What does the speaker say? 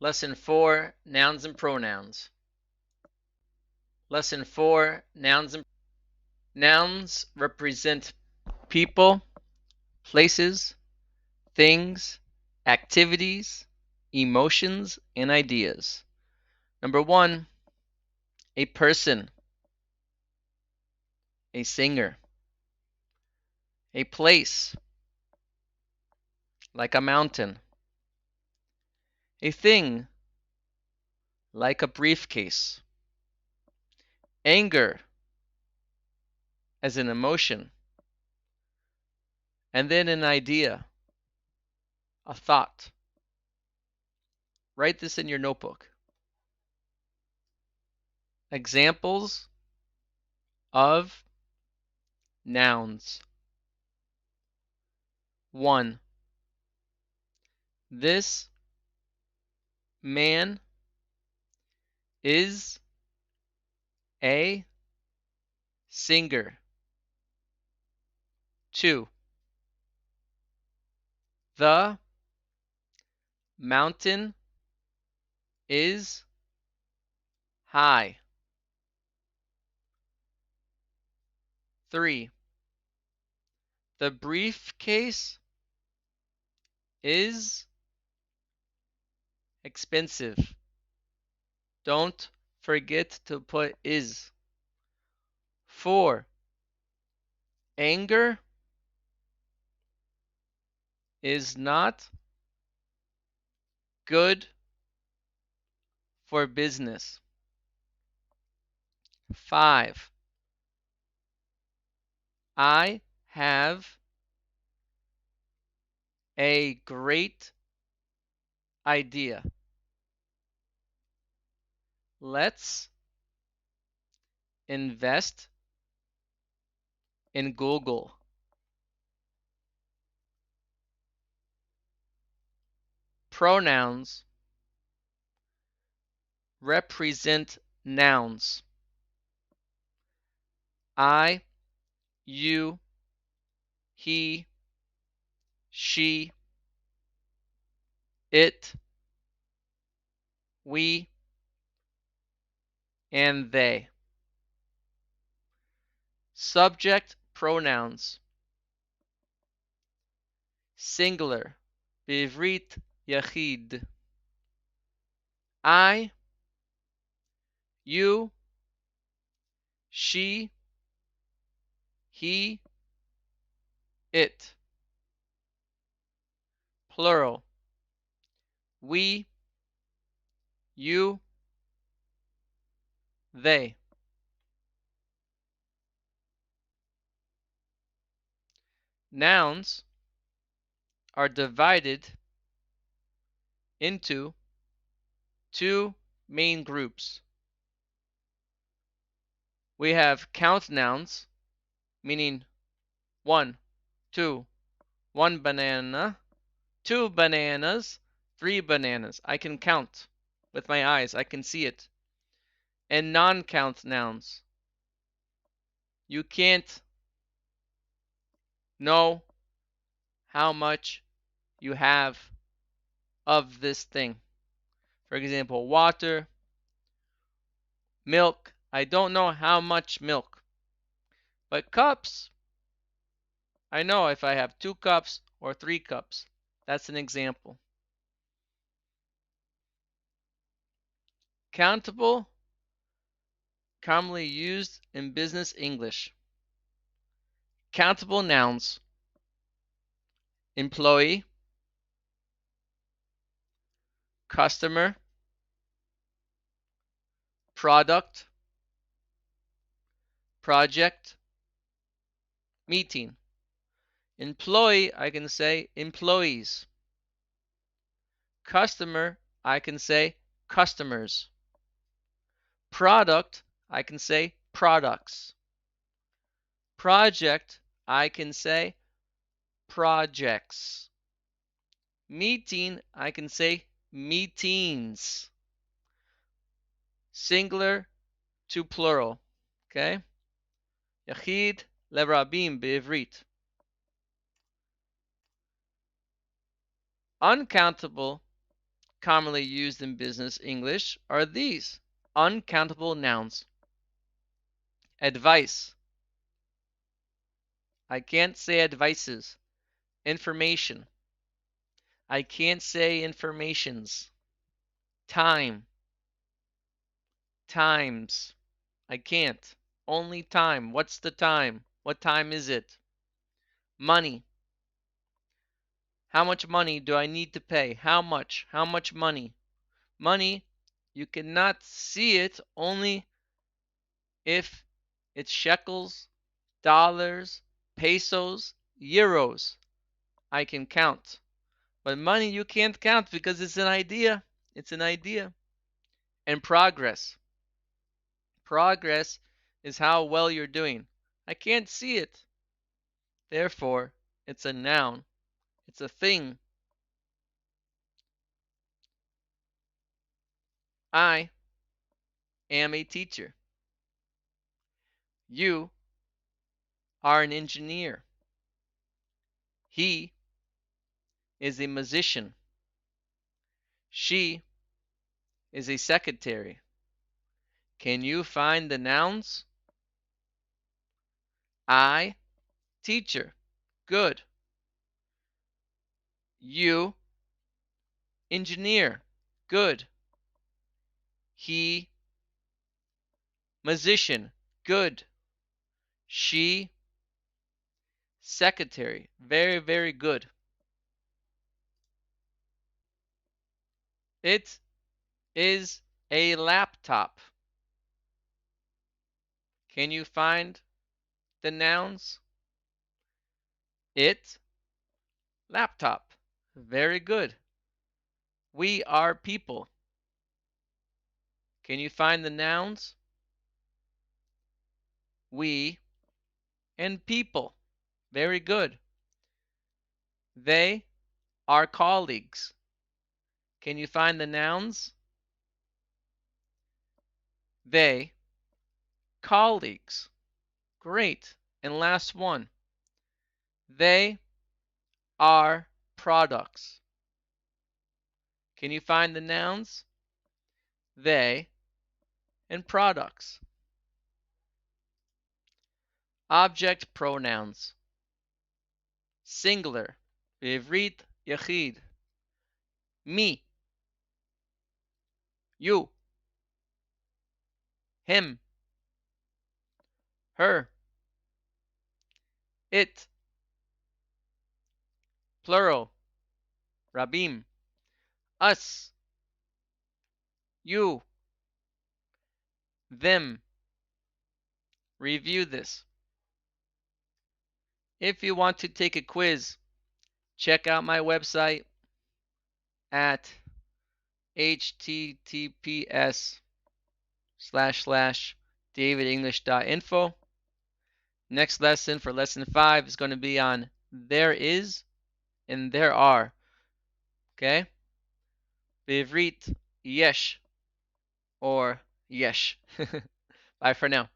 Lesson 4, Nouns and Pronouns. Lesson 4, Nouns and Nouns represent people, places, things, activities, emotions, and ideas. Number 1, a person, a singer, a place, like a mountain, a thing, like a briefcase, anger, as an emotion, and then an idea, a thought. Write this in your notebook. Examples of nouns. 1. This man is a singer. 2. The mountain is high. 3. The briefcase is expensive. Don't forget to put is. 4. Anger is not good for business. 5. I have a great idea. Let's invest in Google. Pronouns represent nouns. I, you, he, she, it, we, and they. Subject pronouns. Singular, בעברית יחיד. I, you, she, he, it. Plural. We, you, they. Nouns are divided into two main groups. We have count nouns, meaning 1, 2, 1 banana, 2 bananas, 3 bananas. I can count with my eyes, I can see it. And non-count nouns. You can't know how much you have of this thing. For example, water, milk. I don't know how much milk. But cups, I know if I have 2 cups or 3 cups. That's an example. Countable, commonly used in business English. Countable nouns. Employee, customer, product, project, meeting. Employee, I can say employees. Customer, I can say customers. Product, I can say products. Project, I can say projects. Meeting, I can say meetings. Singular to plural. Okay? יחיד לרבים בעברית. Uncountable commonly used in business English are these: uncountable nouns. Advice. I can't say advices. Information. I can't say informations. Time. Times. I can't. Only time. What's the time? What time is it? Money. How much money do I need to pay? How much? How much money? Money, you cannot see it only if it's shekels, dollars, pesos, euros. I can count. But money you can't count because it's an idea. It's an idea. And progress. Progress is how well you're doing. I can't see it. Therefore, it's a noun. It's a thing. I am a teacher. You are an engineer. He is a musician. She is a secretary. Can you find the nouns? I, teacher. Good. You, engineer. Good. He, musician. Good. She, secretary. Very, very good. It is a laptop. Can you find the nouns? It, laptop. Very good. We are people. Can you find the nouns? We and people. Very good. They are colleagues. Can you find the nouns? They, colleagues. Great. And last one. They are products. Can you find the nouns? They and products. Object pronouns. Singular. בעברית יחיד. Me. You. Him. Her. It. Plural. Rabim. Us. You. Them. Review this. If you want to take a quiz, check out my website at https://davidenglish.info. Next lesson for lesson 5 is going to be on there is and there are. Okay? בעברית, yesh or yesh. Bye for now.